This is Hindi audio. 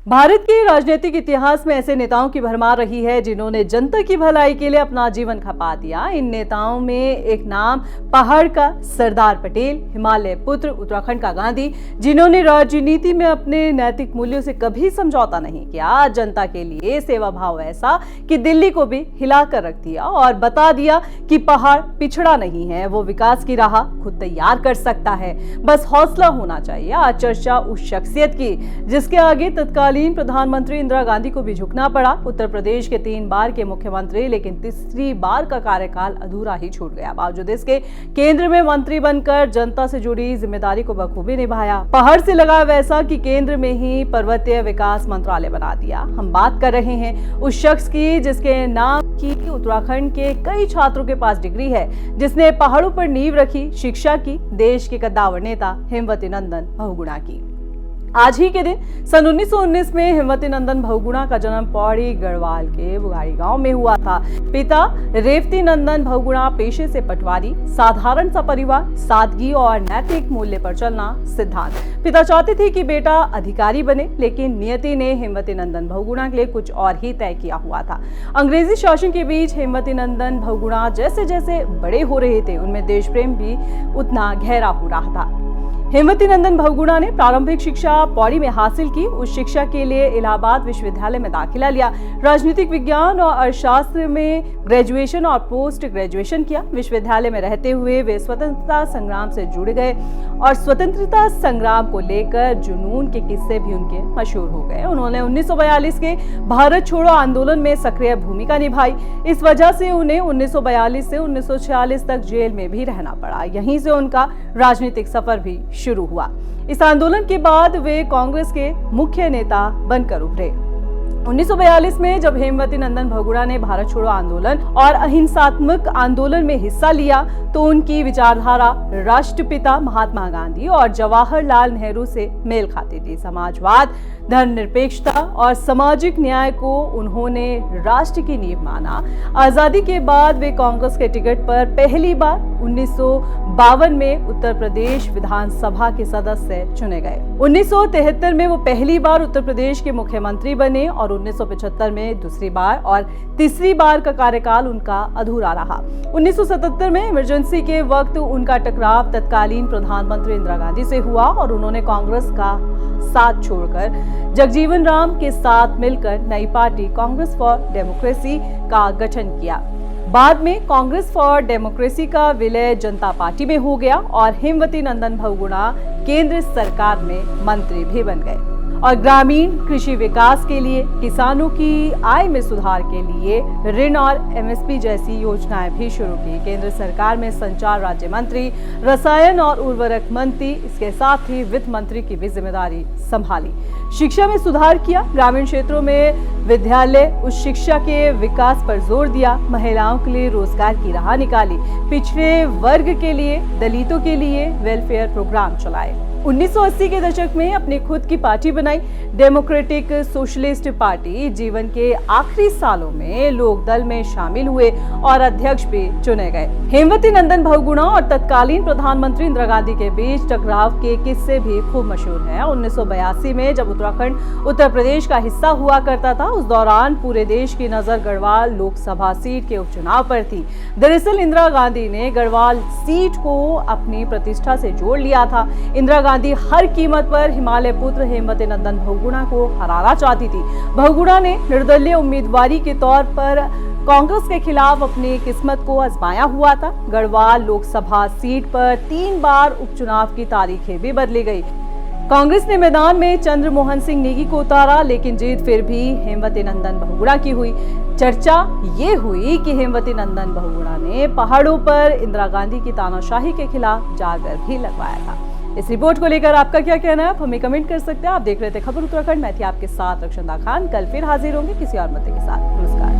भारत के राजनीतिक इतिहास में ऐसे नेताओं की भरमार रही है जिन्होंने जनता की भलाई के लिए अपना जीवन खपा दिया। इन नेताओं में एक नाम पहाड़ का सरदार पटेल, हिमालय पुत्र, उत्तराखंड का गांधी, जिन्होंने राजनीति में अपने नैतिक मूल्यों से कभी समझौता नहीं किया। जनता के लिए सेवा भाव ऐसा कि दिल्ली को भी हिलाकर रख दिया और बता दिया कि पहाड़ पिछड़ा नहीं है, वो विकास की राह खुद तैयार कर सकता है, बस हौसला होना चाहिए। आज चर्चा उस शख्सियत की जिसके आगे तत्कालीन प्रधानमंत्री इंदिरा गांधी को भी झुकना पड़ा। उत्तर प्रदेश के 3 बार के मुख्यमंत्री, लेकिन तीसरी बार का कार्यकाल अधूरा ही छूट गया। बावजूद इसके केंद्र में मंत्री बनकर जनता से जुड़ी जिम्मेदारी को बखूबी निभाया। पहाड़ से लगा वैसा कि केंद्र में ही पर्वतीय विकास मंत्रालय बना दिया। हम बात कर रहे हैं उस शख्स की जिसके नाम की उत्तराखंड के कई छात्रों के पास डिग्री है, जिसने पहाड़ों पर नींव रखी शिक्षा की, देश के कद्दावर नेता हेमवती नंदन बहुगुणा की। आज ही के दिन सन 1919 में हेमवती नंदन बहुगुणा का जन्म पौड़ी गढ़वाल के बुगाड़ी गांव में हुआ था। पिता रेवती नंदन बहुगुणा पेशे से पटवारी, साधारण सा परिवार, सादगी और नैतिक मूल्य पर चलना सिद्धांत। पिता चाहते थे कि बेटा अधिकारी बने, लेकिन नियति ने हेमवती नंदन बहुगुणा के लिए कुछ और ही तय किया हुआ था। अंग्रेजी शासन के बीच हेमवती नंदन बहुगुणा जैसे जैसे बड़े हो रहे थे, उनमें देश प्रेम भी उतना गहरा हो रहा था। हेमवती नंदन बहुगुणा ने प्रारंभिक शिक्षा पौड़ी में हासिल की। उस शिक्षा के लिए इलाहाबाद विश्वविद्यालय में दाखिला लिया। राजनीतिक विज्ञान और अर्थशास्त्र में ग्रेजुएशन और पोस्ट ग्रेजुएशन किया। विश्वविद्यालय में रहते हुए वे स्वतंत्रता संग्राम से जुड़ गए और स्वतंत्रता संग्राम को लेकर जुनून के किस्से भी उनके मशहूर हो गए। उन्होंने 1942 के भारत छोड़ो आंदोलन में सक्रिय भूमिका निभाई। इस वजह से उन्हें 1942 से 1946 तक जेल में भी रहना पड़ा। यहीं से उनका राजनीतिक सफर भी शुरू हुआ। इस आंदोलन के बाद वे कांग्रेस के मुख्य नेता बनकर उभरे। 1942 में जब हेमवती नंदन बहुगुणा ने भारत छोड़ो आंदोलन और अहिंसात्मक आंदोलन में हिस्सा लिया तो उनकी विचारधारा राष्ट्रपिता महात्मा गांधी और जवाहरलाल नेहरू से मेल खाती थी। समाजवाद, धर्मनिरपेक्षता और सामाजिक न्याय को उन्होंने राष्ट्र की नींव माना। आजादी के बाद वे कांग्रेस के टिकट पर पहली बार 1952 में उत्तर प्रदेश विधानसभा के सदस्य चुने गए। 1973 में वो पहली बार उत्तर प्रदेश के मुख्यमंत्री बने और 1975 में दूसरी बार और तीसरी बार का कार्यकाल उनका अधूरा रहा। 1977 में इमरजेंसी के वक्त उनका टकराव तत्कालीन प्रधानमंत्री इंदिरा गांधी से हुआ और उन्होंने कांग्रेस का साथ छोड़कर जगजीवन राम के साथ मिलकर नई पार्टी कांग्रेस फॉर डेमोक्रेसी का गठन किया। बाद में कांग्रेस फॉर डेमोक्रेसी का विलय जनता पार्टी में हो गया और हेमवती नंदन बहुगुणा केंद्र सरकार में मंत्री भी बन गए और ग्रामीण कृषि विकास के लिए, किसानों की आय में सुधार के लिए ऋण और एमएसपी जैसी योजनाएं भी शुरू की। केंद्र सरकार में संचार राज्य मंत्री, रसायन और उर्वरक मंत्री, इसके साथ ही वित्त मंत्री की भी जिम्मेदारी संभाली। शिक्षा में सुधार किया, ग्रामीण क्षेत्रों में विद्यालय, उच्च शिक्षा के विकास पर जोर दिया, महिलाओं के लिए रोजगार की राह निकाली, पिछड़े वर्ग के लिए, दलितों के लिए वेलफेयर प्रोग्राम चलाए। 1980 के दशक में अपनी खुद की पार्टी बनाई, डेमोक्रेटिक सोशलिस्ट पार्टी। जीवन के आखिरी सालों में लोकदल में शामिल हुए और अध्यक्ष भी चुने गए। हेमवती नंदन बहुगुणा और तत्कालीन प्रधानमंत्री इंदिरा गांधी के बीच टकराव के किस्से भी खूब मशहूर हैं। 1982 में जब उत्तराखंड उत्तर प्रदेश का हिस्सा हुआ करता था, उस दौरान पूरे देश की नजर गढ़वाल लोकसभा सीट के उपचुनाव पर थी। दरअसल इंदिरा गांधी ने गढ़वाल सीट को अपनी प्रतिष्ठा से जोड़ लिया था। इंदिरा गांधी हर कीमत पर हिमालय पुत्र हेमवती नंदन बहुगुणा को हराना चाहती थी। बहुगुणा ने निर्दलीय उम्मीदवारी के तौर पर कांग्रेस के खिलाफ अपनी किस्मत को आजमाया हुआ था। गढ़वाल लोकसभा सीट पर 3 बार उपचुनाव की तारीखें भी बदली गई। कांग्रेस ने मैदान में चंद्रमोहन सिंह नेगी को उतारा, लेकिन जीत फिर भी हेमवती नंदन बहुगुणा की हुई। चर्चा ये हुई कि हेमवती नंदन बहुगुणा ने पहाड़ों पर इंदिरा गांधी की तानाशाही के खिलाफ जागर भी लगवाया था। इस रिपोर्ट को लेकर आपका क्या कहना है, आप हमें कमेंट कर सकते हैं। आप देख रहे थे खबर उत्तराखंड, मैं थी आपके साथ रक्षंदा खान। कल फिर हाजिर होंगे किसी और मुद्दे के साथ। नमस्कार।